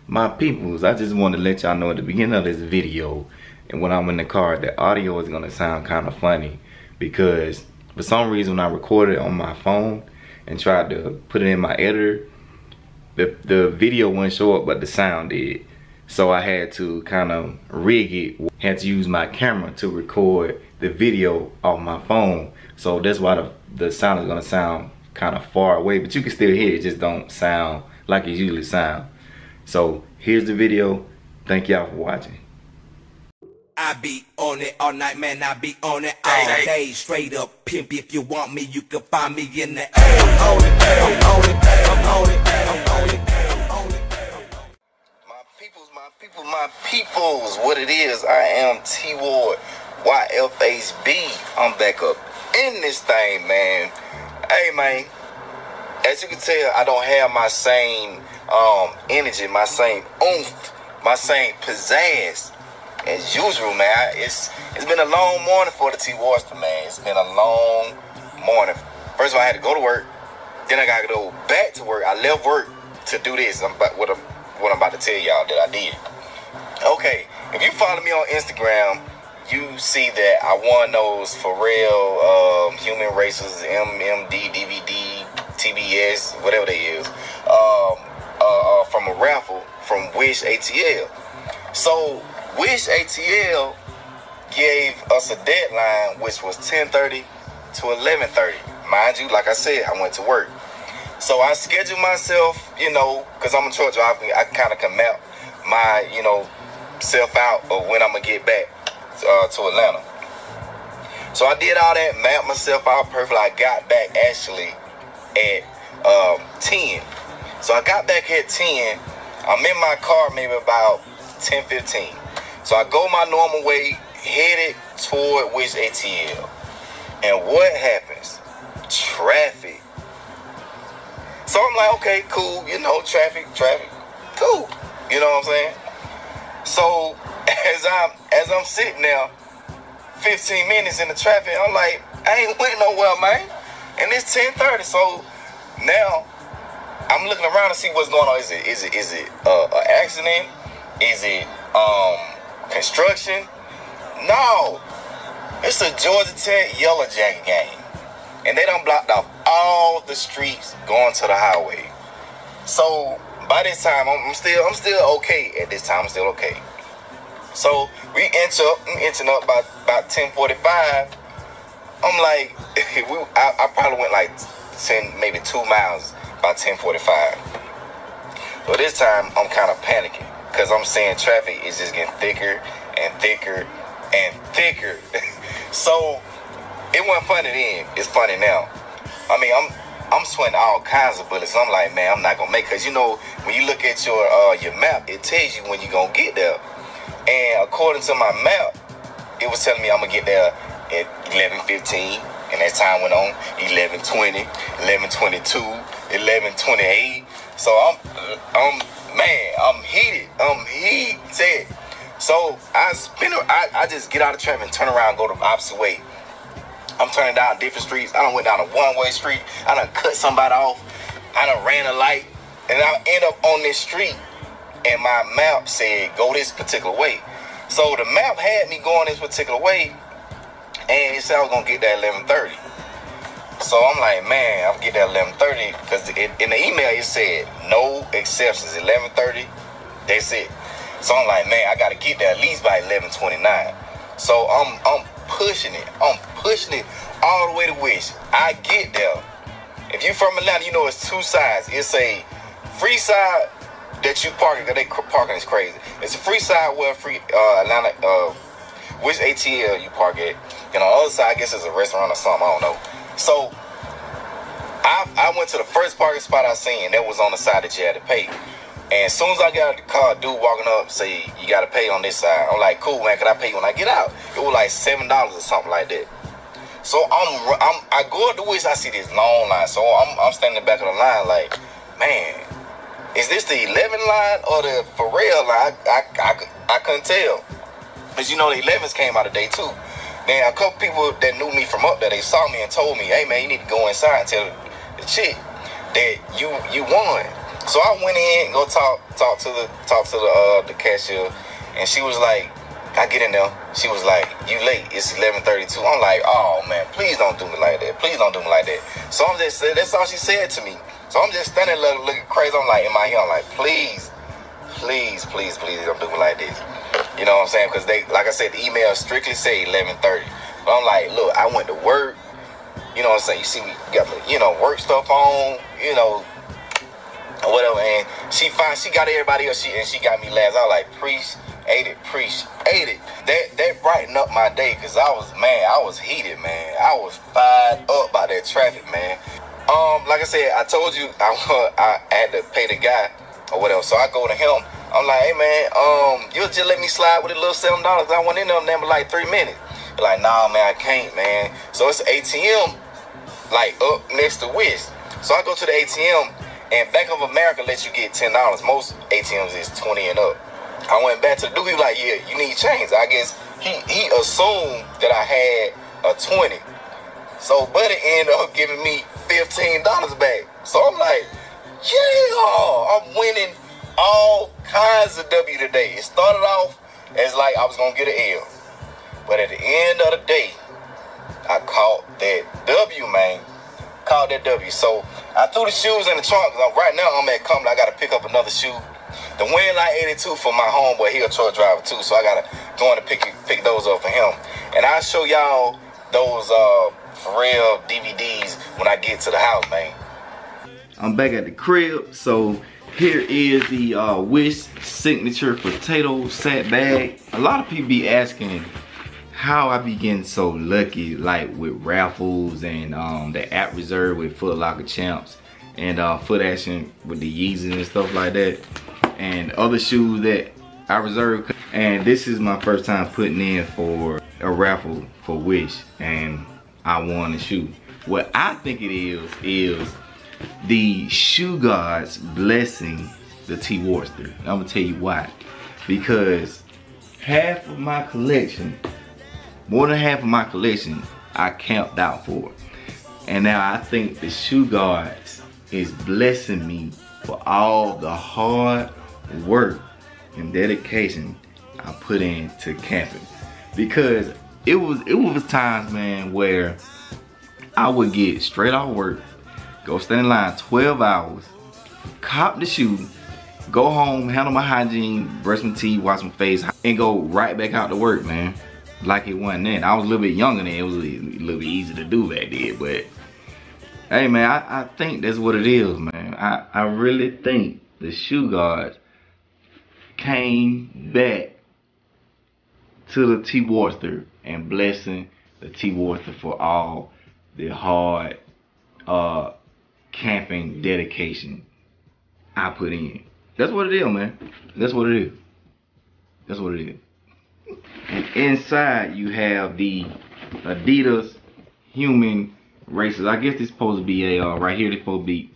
My peoples, I just want to let y'all know at the beginning of this video, and when I'm in the car, the audio is gonna sound kind of funny because for some reason when I recorded it on my phone and tried to put it in my editor, the video wouldn't show up, but the sound did. So I had to kind of rig it. Had to use my camera to record the video off my phone. So that's why the sound is gonna sound kind of far away, but you can still hear it. Just don't sound like it usually sound. So here's the video. Thank y'all for watching. I be on it all night, man. I be on it all day. Straight up pimp. If you want me, you can find me in the A. I'm on it, I'm on it, I'm on it, I'm on it, I'm on it. My peoples, what it is, I am T-WARD-Y.F.H.B. I'm back up in this thing, man. Hey, man, as you can tell, I don't have my same energy, my same oomph, my same pizzazz as usual, man. It's been a long morning for the T-WARD, man. It's been a long morning. First of all, I had to go to work. Then I got to go back to work. I left work to do this. What I'm about to tell y'all that I did. Okay, if you follow me on Instagram, you see that I won those Pharrell Human Races MMD DVD TBS whatever they is from a raffle from Wish ATL. So Wish ATL gave us a deadline which was 10:30 to 11:30. Mind you, like I said, I went to work. So I scheduled myself, you know, because I'm a truck driver, I kind of can map my, you know, self out of when I'm going to get back to Atlanta. So I did all that, mapped myself out perfectly. I got back actually at 10. So I got back at 10. I'm in my car maybe about 10:15. So I go my normal way, headed toward Wish ATL. And what happens? Traffic. So I'm like, okay, cool, you know, traffic, cool. You know what I'm saying? So as I'm sitting there, 15 minutes in the traffic, I'm like, I ain't went nowhere, man. And it's 10:30. So now I'm looking around to see what's going on. Is it an accident? Is it construction? No. It's a Georgia Tech Yellow Jacket game. And they done blocked off all the streets going to the highway. So by this time, I'm still okay. At this time, I'm still okay. So we inching up by about 10:45. I'm like, I probably went like 10, maybe 2 miles by 10:45. So this time I'm kind of panicking because I'm seeing traffic is just getting thicker and thicker and thicker. So it wasn't funny then. It's funny now. I mean, I'm sweating all kinds of bullets. I'm like, man, I'm not gonna make it. Cause you know, when you look at your map, it tells you when you're gonna get there. And according to my map, it was telling me I'm gonna get there at 11:15, and as time went on, 11:20, 11:22, 11:28. So I'm heated. I'm heated. So I just get out of traffic and turn around and go the opposite way. I'm turning down different streets. I done went down a one-way street. I done cut somebody off. I done ran a light. And I end up on this street. And my map said, go this particular way. So the map had me going this particular way. And it said I was going to get there at 11:30. So I'm like, man, I'll get there at 11:30. Because in the email, it said, no exceptions. 11:30, that's it. So I'm like, man, I got to get there at least by 11:29. So I'm pushing it. I'm pushing it all the way to Wish. I get there. If you're from Atlanta, you know it's two sides. It's a free side that you parking, because they parking is crazy. It's a free side where Atlanta, Wish ATL you park at. And on the other side, I guess it's a restaurant or something, I don't know. So I went to the first parking spot I seen. That was on the side that you had to pay. And as soon as I got out of the car, dude walking up say, you got to pay on this side. I'm like, cool, man, can I pay when I get out? It was like $7 or something like that. So I go up to Wish, I see this long line. So I'm standing in the back of the line like, man, is this the 11 line or the Pharrell line? I couldn't tell. Because, you know, the 11s came out today, too. Then a couple people that knew me from up there, they saw me and told me, hey, man, you need to go inside and tell the chick that you won. So I went in, go talk to the cashier, and she was like, I get in there. She was like, "You late? It's 11:32." I'm like, "Oh man, please don't do me like that. Please don't do me like that." So I'm just, that's all she said to me. So I'm just standing there looking crazy. I'm like, in my head, I'm like, please don't do me like this. You know what I'm saying? Because they, like I said, the email strictly say 11:30. But I'm like, look, I went to work. You know what I'm saying? You see me got my, work stuff on. Or whatever. And she got everybody else. She got me last. I was like, appreciate it. That brightened up my day, because I was heated, man. I was fired up by that traffic, man. Like I said, I told you I had to pay the guy or whatever. So I go to him. I'm like, hey man, you'll just let me slide with a little $7. I went in there for like 3 minutes. They're like, nah, man, I can't, man. So it's an ATM like up next to Wish. So I go to the ATM, and Bank of America lets you get $10. Most ATMs is 20 and up. I went back to the dude. He was like, yeah, you need change. I guess he assumed that I had a 20. So Buddy ended up giving me $15 back. So I'm like, yeah, I'm winning all kinds of W today. It started off as like I was going to get an L. But at the end of the day, I caught that W, man. Caught that W. So I threw the shoes in the trunk. Right now I'm at Cumberland. I got to pick up another shoe. The Winlight 82 for my homeboy. He a truck driver too. So I got to go in and pick those up for him. And I'll show y'all those Pharrell DVDs when I get to the house, man. I'm back at the crib. So here is the Wish signature potato sack bag. A lot of people be asking how I be getting so lucky, like with raffles and the app reserve with Foot Locker Champs and Foot Action with the Yeezys and stuff like that, and other shoes that I reserve. And this is my first time putting in for a raffle for Wish, and I won a shoe. What I think it is the shoe gods blessing the T-WARD-Y. I'm gonna tell you why. Because half of my collection, more than half of my collection, I camped out for. And now I think the shoe gods is blessing me for all the hard work and dedication I put into camping. Because it was times, man, where I would get straight off work, go stand in line 12 hours, cop the shoe, go home, handle my hygiene, brush my teeth, wash my face, and go right back out to work, man. Like it wasn't then. I was a little bit younger then. It was a little bit easy to do back then. But hey, man, I think that's what it is, man. I really think the shoe gods came back to the T-WARD-Y and blessing the T-WARD-Y for all the hard camping dedication I put in. That's what it is, man. That's what it is. That's what it is. And inside you have the Adidas Human Racers. I guess this supposed to be a right here. This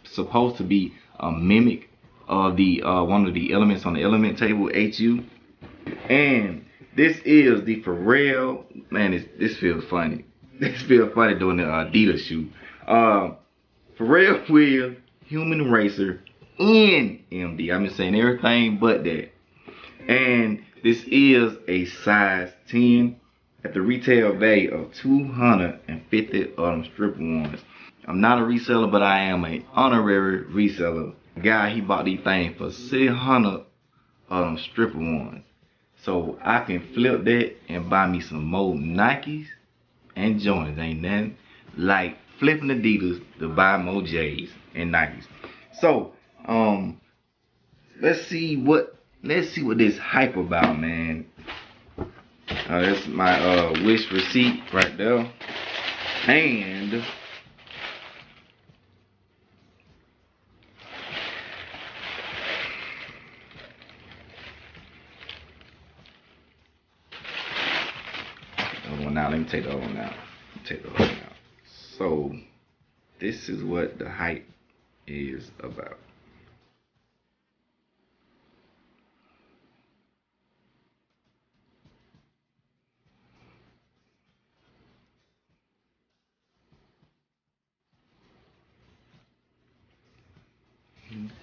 supposed to be a mimic of the one of the elements on the element table, HU. And this is the Pharrell. Man, this feels funny. This feels funny doing the Adidas shoe. Pharrell Williams Human Racer in MD. I'm just saying everything but that. And this is a size 10 at the retail value of 250 of them stripper ones. I'm not a reseller, but I am an honorary reseller. Guy, he bought these things for 600 of them stripper ones. So I can flip that and buy me some more Nikes and Jordans. Ain't nothing like flipping Adidas to buy more J's and Nikes. So let's see what this hype about, man. That's my Wish receipt right there. And now let me take the other one out. So this is what the hype is about.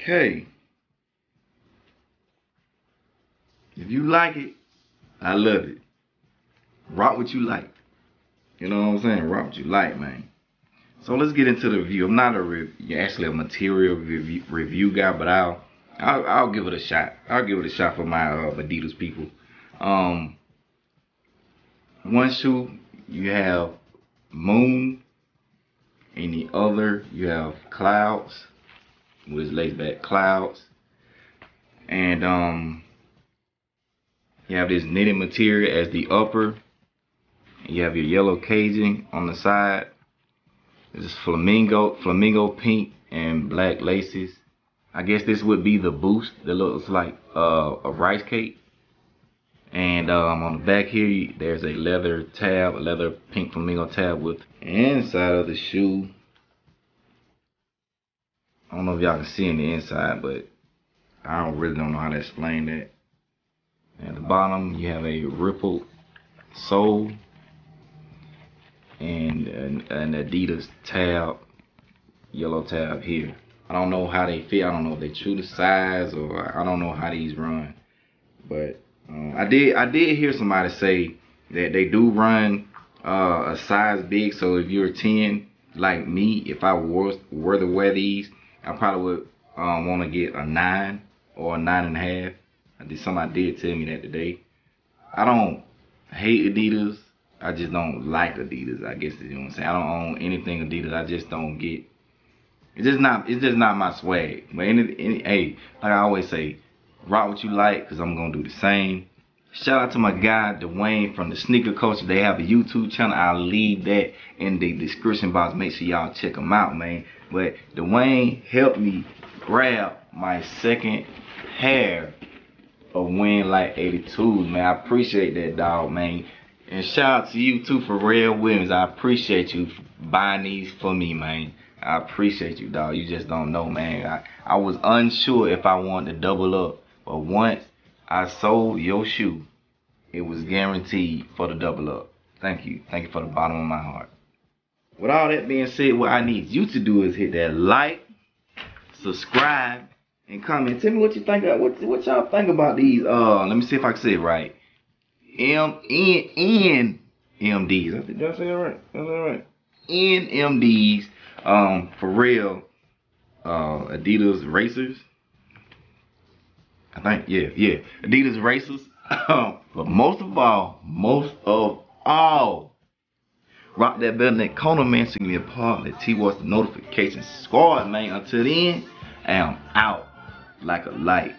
Okay. If you like it, I love it. Rock what you like. You know what I'm saying? Rock what you like, man. So let's get into the review. I'm not actually a material review guy, but I'll give it a shot. I'll give it a shot for my Adidas people. One shoe you have Moon, and the other you have Clouds, with laid back Clouds, and you have this knitted material as the upper. You have your yellow caging on the side. This is flamingo pink and black laces. I guess this would be the boost that looks like a rice cake. And on the back here, there's a leather tab, a leather pink flamingo tab with inside of the shoe. I don't know if y'all can see in the inside, but I really don't know how to explain that. At the bottom, you have a rippled sole and an Adidas tab, yellow tab here. I don't know how they fit. I don't know if they true to size, or I don't know how these run. But I did hear somebody say that they do run a size big. So if you're 10 like me, if I were to wear these, I probably would want to get a 9 or a 9.5. Somebody did tell me that today. I don't hate Adidas. I just don't like Adidas. I guess you know what I'm saying. I don't own anything Adidas. I just don't get. It's just not my swag. But hey, like I always say, rock what you like, because I'm gonna do the same. Shout out to my guy Dwayne from the Sneaker Culture. They have a YouTube channel. I'll leave that in the description box. Make sure y'all check them out, man. But Dwayne helped me grab my second pair of Win Like 82s, man. I appreciate that, dog, man. And shout out to you too, Pharrell Williams. I appreciate you buying these for me, man. I appreciate you, dog. You just don't know, man. I was unsure if I wanted to double up, but once I sold your shoe, it was guaranteed for the double up. Thank you. Thank you for the bottom of my heart. With all that being said, what I need you to do is hit that like, subscribe, and comment. Tell me what you think. What y'all think about these? Let me see if I can say it right. NMDs. Did I say it right? Did I say it right? NMDs. Pharrell. Adidas Racers. I think, yeah. Adidas Racers. But most of all, rock that bell in that corner, man. So give me a part. Let T-WARD-Y.F.H.B notification squad, man. Until then, I am out like a light.